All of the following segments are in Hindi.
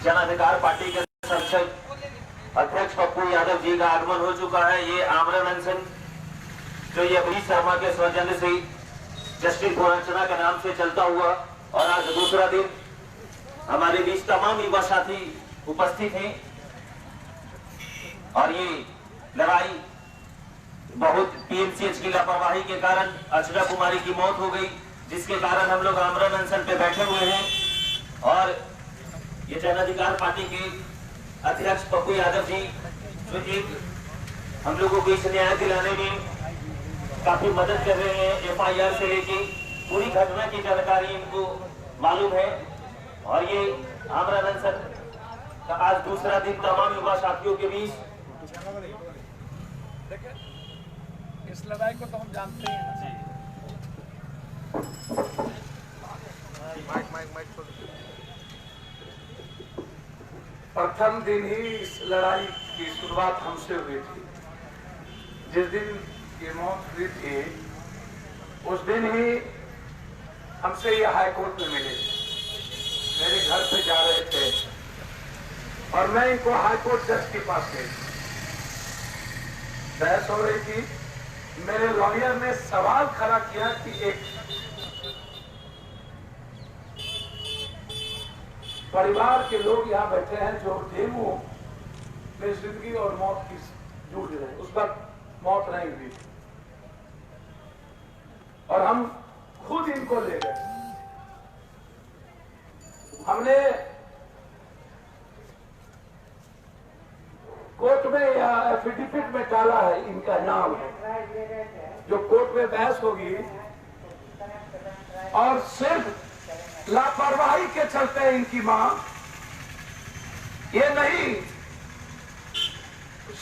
जन अधिकार पार्टी के संसद अध्यक्ष पप्पू यादव जी का आगमन हो चुका है। ये आमरण अनशन जो ये अभिजीत शर्मा के सौजन्य से जस्टिस गोरंचना के नाम से चलता हुआ और आज दूसरा दिन हमारे बीच तमाम युवा साथी उपस्थित हैं और ये लड़ाई बहुत पीएमसीएच की लापरवाही के कारण अर्चना कुमारी की मौत हो गई, जिसके कारण हम लोग आमरण अनशन पे बैठे हुए हैं। और ये जन अधिकार पार्टी के अध्यक्ष पप्पू यादव जी जो एक हम लोगों को इस न्याय दिलाने में काफी मदद कर रहे हैं। एफआईआर से लेके पूरी घटना की जानकारी इनको मालूम है और ये आमरण अनशन का आज दूसरा दिन तमाम युवा साथियों के बीच। इस लड़ाई को तो हम जानते हैं। प्रथम दिन ही इस लड़ाई की शुरुआत हमसे हुई थी। जिस दिन ये मौत हुई थी उस दिन ही हमसे ये हाईकोर्ट में मिले, मेरे घर पे जा रहे थे और मैं इनको हाईकोर्ट जज के पास गई। बहस हो रही थी। मेरे लॉयर ने सवाल खड़ा किया कि एक परिवार के लोग यहाँ बैठे हैं जो डेमो में जिंदगी और मौत की जूझ रहे हैं, उस वक्त मौत नहीं हुई और हम खुद इनको ले गए। हमने कोर्ट में या एफिडेविट में डाला है, इनका नाम है, जो कोर्ट में बहस होगी और सिर्फ लापरवाही के चलते इनकी मां, ये नहीं,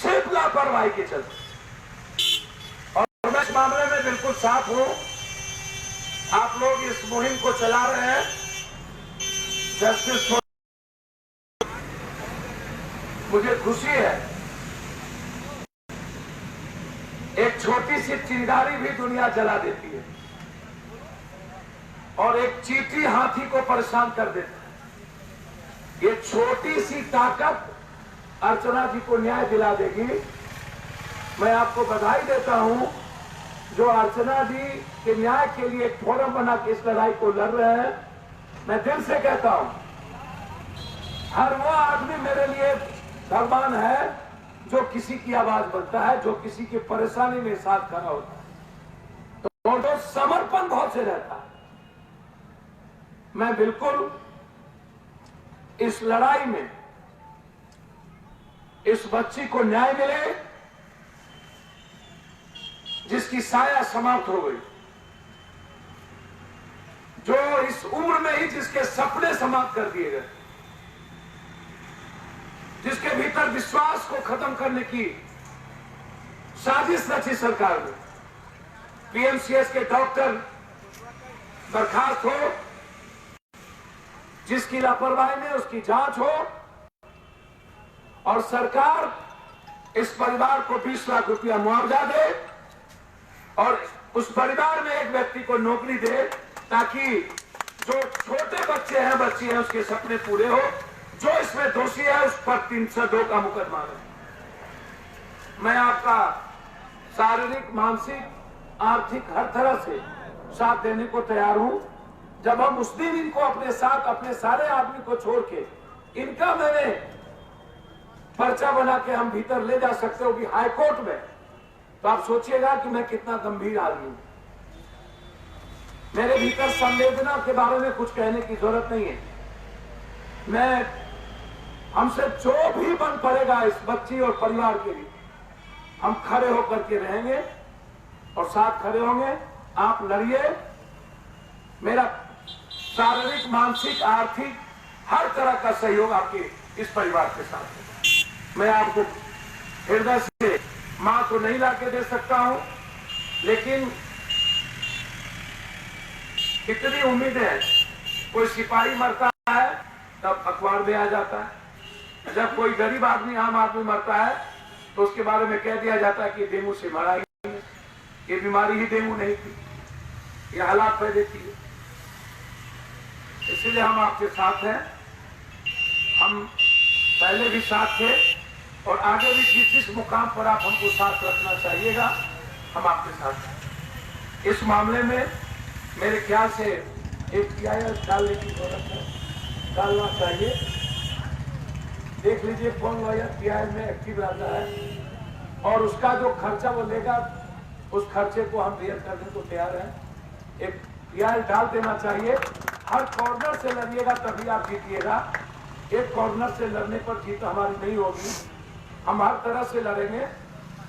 सिर्फ लापरवाही के चलते। और मैं इस मामले में बिल्कुल साफ हूं। आप लोग इस मुहिम को चला रहे हैं जस्टिस, मुझे खुशी है। एक छोटी सी चिंगारी भी दुनिया जला देती है और एक चींटी हाथी को परेशान कर देती है। ये छोटी सी ताकत अर्चना जी को न्याय दिला देगी। मैं आपको बधाई देता हूं जो अर्चना जी के न्याय के लिए एक फोरम बना के इस लड़ाई को लड़ रहे हैं। मैं दिल से कहता हूं, हर वो आदमी मेरे लिए भगवान है जो किसी की आवाज बनता है, जो किसी की परेशानी में साथ खड़ा होता है, तो जो समर्पण भाव से रहता है। मैं बिल्कुल इस लड़ाई में इस बच्ची को न्याय मिले जिसकी साया समाप्त हो गई, जो इस उम्र में ही जिसके सपने समाप्त कर दिए गए, जिसके भीतर विश्वास को खत्म करने की साजिश रची सरकार ने। पीएमसीएच के डॉक्टर बर्खास्त हो, जिसकी लापरवाही में उसकी जांच हो और सरकार इस परिवार को 20 लाख रुपया मुआवजा दे और उस परिवार में एक व्यक्ति को नौकरी दे ताकि जो छोटे बच्चे हैं, बच्ची हैं, उसके सपने पूरे हो। जो इसमें दोषी है उस पर 302 का मुकदमा है। मैं आपका शारीरिक, मानसिक, आर्थिक हर तरह से साथ देने को तैयार हूं। जब हम उस दिन इनको अपने साथ, अपने सारे आदमी को छोड़ के इनका मैंने पर्चा बना के हम भीतर ले जा सकते हो कि हाईकोर्ट में, तो आप सोचिएगा कि मैं कितना गंभीर आदमी हूं। मेरे भीतर संवेदना के बारे में कुछ कहने की जरूरत नहीं है। मैं हमसे जो भी बन पड़ेगा इस बच्ची और परिवार के लिए, हम खड़े होकर के रहेंगे और साथ खड़े होंगे। आप लड़िए, मेरा शारीरिक, मानसिक, आर्थिक हर तरह का सहयोग आपके इस परिवार के साथ है। मैं आपको हृदय से मां को नहीं लाके दे सकता हूं, लेकिन कितनी उम्मीद है। कोई सिपाही मरता है तब अखबार में आ जाता है, जब कोई गरीब आदमी, आम आदमी मरता है तो उसके बारे में कह दिया जाता है कि डेंगू से मरा ही, ये बीमारी ही डेंगू नहीं थी, ये हालात पैदा थी। इसलिए हम आपके साथ हैं। हम पहले भी साथ थे और आगे भी जिस मुकाम पर आप हमको साथ रखना चाहिएगा हम आपके साथ हैं। इस मामले में मेरे ख्याल से एक PIL डालने की जरूरत है, डालना चाहिए। देख लीजिए कौन लॉयर PIL में एक्टिव रहता है और उसका जो खर्चा वो लेगा उस खर्चे को हम बेयर करने को तैयार हैं। एक PIL डाल देना चाहिए। हर कॉर्नर से लड़िएगा तभी आप जीतिएगा। एक कॉर्नर से लड़ने पर जीत हमारी नहीं होगी। हम हर तरह से लड़ेंगे।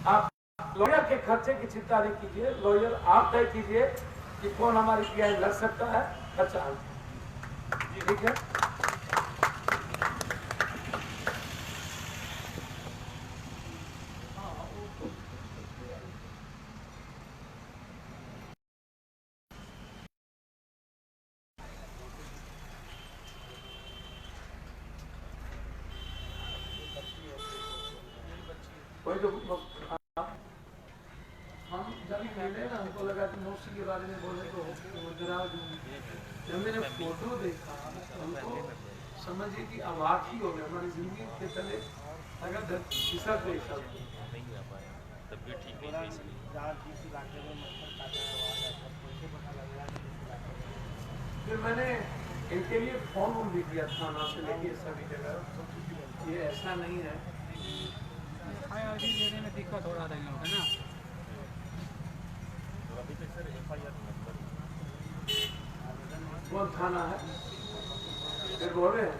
आप लॉयर के खर्चे की चिंता नहीं कीजिए, लॉयर आप तय कीजिए कि कौन हमारी PIL लड़ सकता है, खर्चा ठीक है। कोई तो हम जब मिले ना हमको लगा कि नौसी के बारे में बोले तो जब मैंने फोटो देखा हमको समझिए कि अवाक ही हो गया। हमारी जिंदगी के तले अगर खिसक गई सब। फिर मैंने इनके लिए फॉर्म भी दिया थाना से लेके सभी जगह। ये ऐसा नहीं है, लेने में दिक्कत हो रहा था इन लोगों का ना। कौन थाना है फिर बोल रहे हैं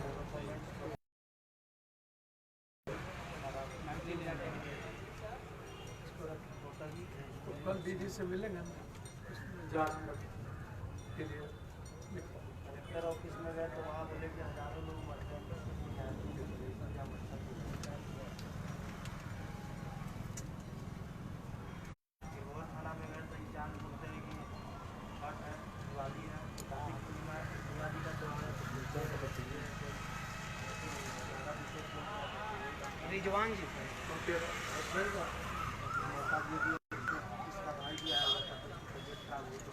तो कल दीदी से मिलेंगे जांच के लिए। कलेक्टर ऑफिस में गए तो वहाँ बोले कि हजारों लोग मर गए। थाना में गए तो जान बोलते हैं कि हट है, दिवाली है, दिवाली का त्योहार है। रिजवान जी इसका भाई भी आया हुआ था, तबीयत खराब हुई तो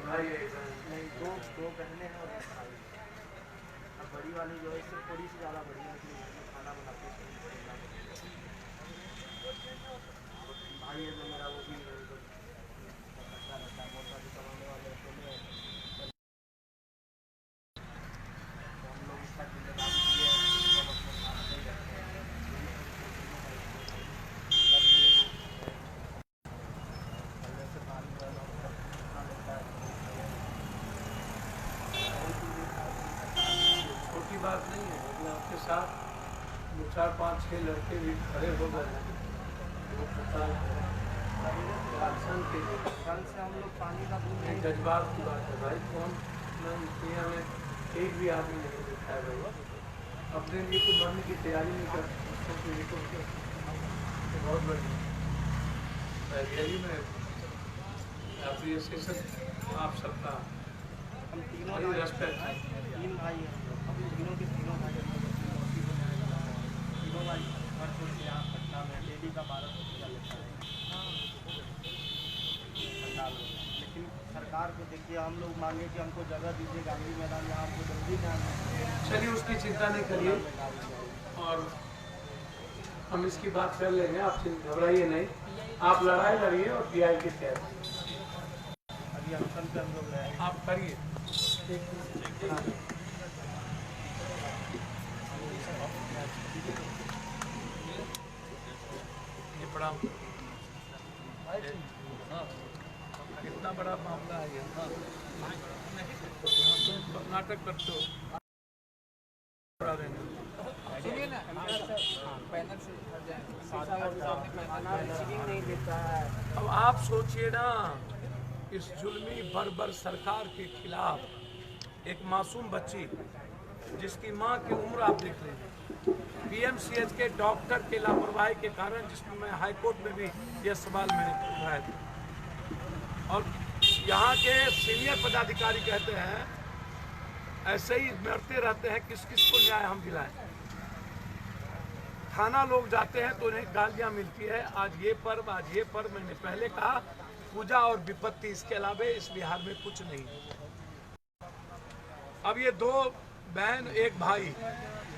भाई नहीं, दो बहने हैं और एक भाई। अब बड़ी वाली जो है इससे थोड़ी सी ज़्यादा बड़ी है कि खाना बनाते हैं। भाई है जो मेरा वो भी अच्छा रहता है, बहुत सारे कमाने वाले अकेले तो हम लोग इसका जिम्मेदारी दिए हम अपने साथ नहीं रखते हैं। से पानी रहना लेता है। छोटी बात नहीं है, लेकिन आपके साथ 2, 4, 5, 6 लड़के भी खड़े हो गए हैं। वो पता के कल से हम लोग पानी का दूध नहीं जज्बात की बात है भाई। कौन दुनिया में एक भी आदमी नहीं देखता है भाई अपने लिए तो मरने की तैयारी नहीं कर। बहुत बढ़िया में एप्रिसिएशन आप सबका। हम तीनों बड़ी रेस्पेक्ट है। 3 भाई हैं हम तीनों के तीनों भाई तीनों भाई घर छोड़ के यहाँ पटना में डेली का 1200 रुपया लेता है पंडाल में। लेकिन सरकार को देखिए, हम लोग मांगे कि हमको जगह दीजिए गांधी मैदान, यहाँ हमको जल्दी में। चलिए उसकी चिंता नहीं करिए और हम इसकी बात कर लेंगे। आप घबराइए नहीं, आप लड़ाई लड़िए और PIL की तैयारी अभी अनशन पे हम लोग रहे हैं। आप करिए। ये बड़ा कितना बड़ा मामला है ये। नाटक करते हो सुनिए ना, पैनल से रिसीविंग नहीं देता है। अब आप सोचिए ना, इस जुल्मी बर्बर सरकार के खिलाफ एक मासूम बच्ची जिसकी मां की उम्र आप देख लीजिए, PMCH के डॉक्टर के लापरवाही के कारण, जिसमें मैं हाईकोर्ट में भी यह सवाल मैंने उठाया था। और यहाँ के सीनियर पदाधिकारी कहते हैं ऐसे ही मरते रहते हैं, किस किस को न्याय हम दिलाएं। थाना लोग जाते हैं तो उन्हें गालियां मिलती है, आज ये पर्व आज ये पर्व। मैंने पहले कहा पूजा और विपत्ति, इसके अलावा इस बिहार में कुछ नहीं है। अब ये 2 बहन, एक भाई,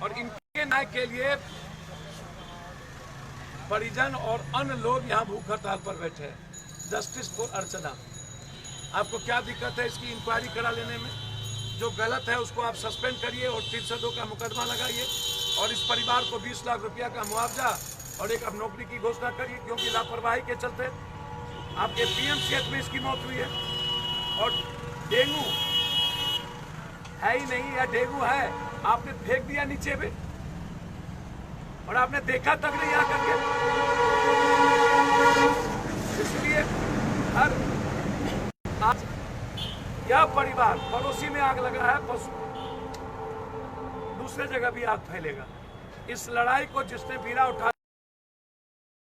और इनके न्याय के लिए परिजन और अन्य लोग यहाँ भूख हड़ताल पर बैठे हैं। जस्टिस फॉर अर्चना। आपको क्या दिक्कत है इसकी इंक्वायरी करा लेने में? जो गलत है उसको आप सस्पेंड करिए और 302 का मुकदमा लगाइए और इस परिवार को 20 लाख रुपया का मुआवजा और एक अब नौकरी की घोषणा करिए, क्योंकि लापरवाही के चलते आपके पीएमसीएच में इसकी मौत हुई है। और डेंगू है ही नहीं, या डेंगू है आपने फेंक दिया नीचे में और आपने देखा तक नहीं आकर के। इसलिए हर आज यह परिवार, पड़ोसी में आग लगा है, दूसरे जगह भी आग फैलेगा। इस लड़ाई को जिसने बीड़ा उठाया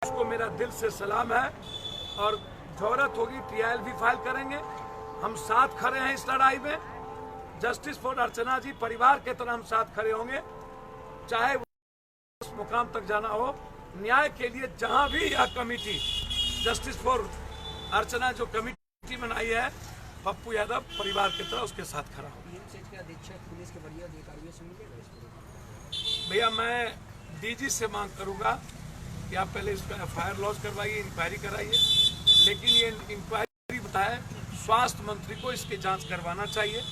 उसको मेरा दिल से सलाम है और जरूरत होगी ट्रायल भी फाइल करेंगे। हम साथ खड़े हैं इस लड़ाई में। जस्टिस फॉर अर्चना जी परिवार के तरह हम साथ खड़े होंगे, चाहे वो उस मुकाम तक जाना हो। न्याय के लिए जहां भी यह कमेटी जस्टिस फॉर अर्चना जो कमेटी बनाई है, पप्पू यादव परिवार की तरह उसके साथ खड़ा हो। पीएमसीएच के अधीक्षक पुलिस के बढ़िया अधिकारियों से मिलेगा इस भैया मैं डीजी से मांग करूंगा कि आप पहले इसका एफआईआर लॉन्च करवाइए, इंक्वायरी कराइए, लेकिन ये इंक्वायरी बताए स्वास्थ्य मंत्री को इसकी जांच करवाना चाहिए।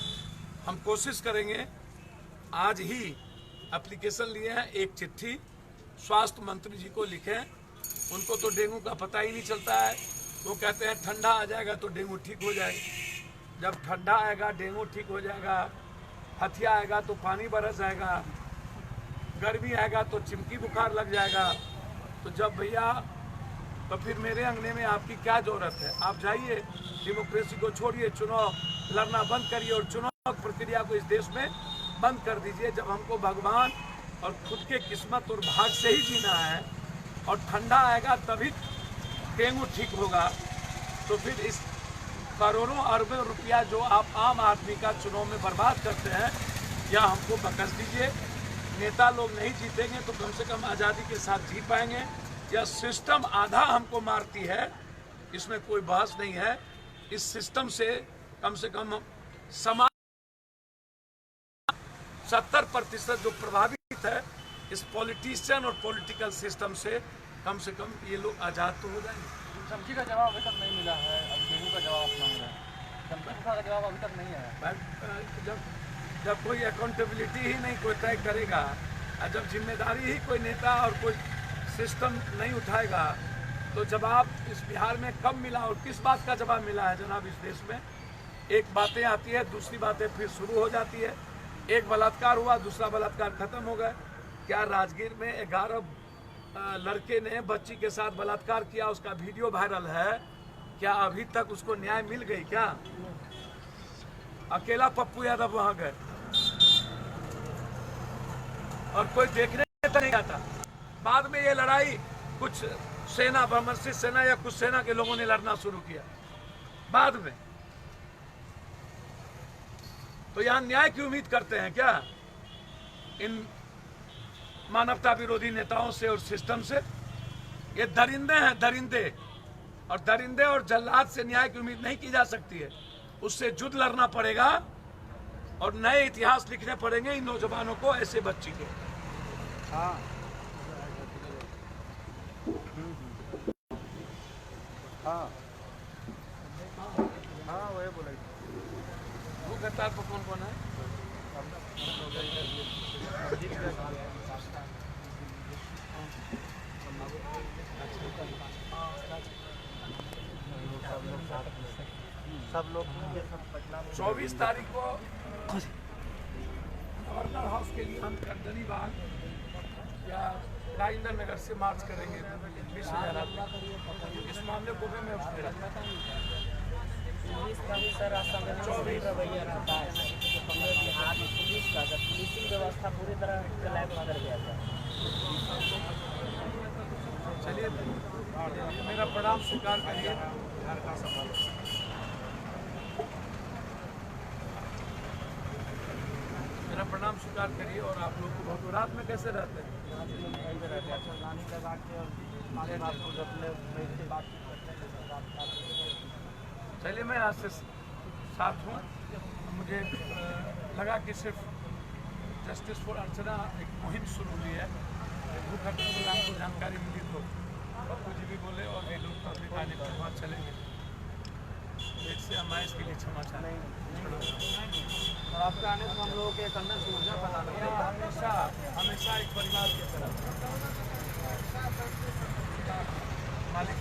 हम कोशिश करेंगे, आज ही एप्लीकेशन लिए हैं, एक चिट्ठी स्वास्थ्य मंत्री जी को लिखें। उनको तो डेंगू का पता ही नहीं चलता है। वो कहते हैं ठंडा आ जाएगा तो डेंगू ठीक हो जाएगा। जब ठंडा आएगा डेंगू ठीक हो जाएगा, हथिया आएगा तो पानी बरस जाएगा, गर्मी आएगा तो चिमकी बुखार लग जाएगा। तो जब भैया, तो फिर मेरे अंगने में आपकी क्या जरूरत है? आप जाइए, डेमोक्रेसी को छोड़िए, चुनाव लड़ना बंद करिए और चुनाव प्रक्रिया को इस देश में बंद कर दीजिए। जब हमको भगवान और खुद के किस्मत और भाग से ही जीना है और ठंडा आएगा तभी डेंगू ठीक होगा, तो फिर इस करोड़ों अरबों रुपया जो आप आम आदमी का चुनाव में बर्बाद करते हैं, या हमको बकस दीजिए। नेता लोग नहीं जीतेंगे तो कम से कम आज़ादी के साथ जी पाएंगे। यह सिस्टम आधा हमको मारती है, इसमें कोई बहस नहीं है। इस सिस्टम से कम समाज 70% जो प्रभावित है इस पॉलिटिशियन और पॉलिटिकल सिस्टम से कम ये लोग आज़ाद तो हो जाएंगे। सब्जी का जवाब अभी तक नहीं मिला है, अब डेंगू का जवाब मांग रहे हैं। सब्जी का जवाब अभी तक नहीं आया। जब कोई अकाउंटेबिलिटी ही नहीं कोई तय करेगा, जब जिम्मेदारी ही कोई नेता और कोई सिस्टम नहीं उठाएगा, तो जवाब इस बिहार में कब मिला और किस बात का जवाब मिला है जनाब? इस देश में एक बातें आती है, दूसरी बातें फिर शुरू हो जाती है। एक बलात्कार हुआ, दूसरा बलात्कार खत्म हो गया। क्या राजगीर में 11 लड़के ने बच्ची के साथ बलात्कार किया, उसका वीडियो वायरल है, क्या अभी तक उसको न्याय मिल गई? क्या अकेला पप्पू यादव वहां गए और कोई देखने तो नहीं आता? बाद में ये लड़ाई कुछ सेना, ब्रह्मर्षि सेना या कुछ सेना के लोगों ने लड़ना शुरू किया बाद में। तो यहाँ न्याय की उम्मीद करते हैं क्या इन मानवता विरोधी नेताओं से और सिस्टम से? ये दरिंदे हैं, दरिंदे। और दरिंदे और जल्लाद से न्याय की उम्मीद नहीं की जा सकती है। उससे युद्ध लड़ना पड़ेगा और नए इतिहास लिखने पड़ेंगे इन नौजवानों को, ऐसे बच्ची को। हाँ हाँ हाँ वही बोला। वो हड़ताल पर कौन कौन है? सब लोग ये सब पटना में 24 तारीख को गवर्नर हाउस के लिए हम कंदनी बाग या राजेंद्र नगर से मार्च करेंगे 20,000 आदमी। इस मामले को भी मैं पुलिस का भी सर असंगठित रवैया रहता है। हमारे बिहार में पुलिस का जब पुलिसिंग व्यवस्था पूरी तरह चलाए कर गया था। चलिए, मेरा प्रणाम स्वीकार करिए। मेरा प्रणाम स्वीकार करिए। और आप लोग को बहुत रात में कैसे रहते हैं? रानी लगा के और हमारे बात को अपने बातचीत करते हैं। चलिए, मैं यहाँ से साथ हूँ। मुझे लगा कि सिर्फ जस्टिस फॉर अर्चना एक मुहिम शुरू हुई है। भूख हड़ताल के प्रोग्राम को जानकारी मिली तो पप्पू जी भी बोले और भी लोग पब्लिक आने के बाद चलेंगे। पेट से हम आए इसके लिए क्षमा चाहें। और आपके आने से हम लोगों के एक अंदर से ऊर्जा प्रदान होती है। हमेशा हमेशा एक परिवार की तरह मालिक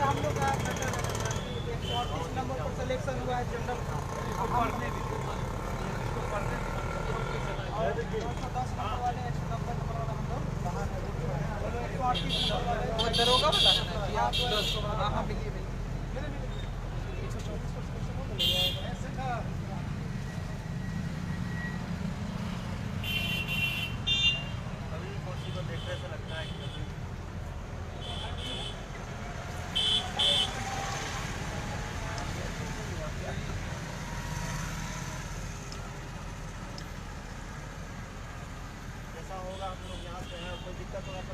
हम लोग का 138 नंबर पर सिलेक्शन हुआ है जनरल इसको पढ़ने दीजिए, इसको पढ़ने दीजिए। 110 नंबर वाले 1 नंबर पर हम लोग बाहर है 138 नंबर वाले वो दरोगा वाला है ना? हाँ हाँ मिलिए मिलिए अभी कुर्सी को देखने से लगता है कि जैसा होगा हम लोग यहाँ से हैं, कोई दिक्कत होगा तो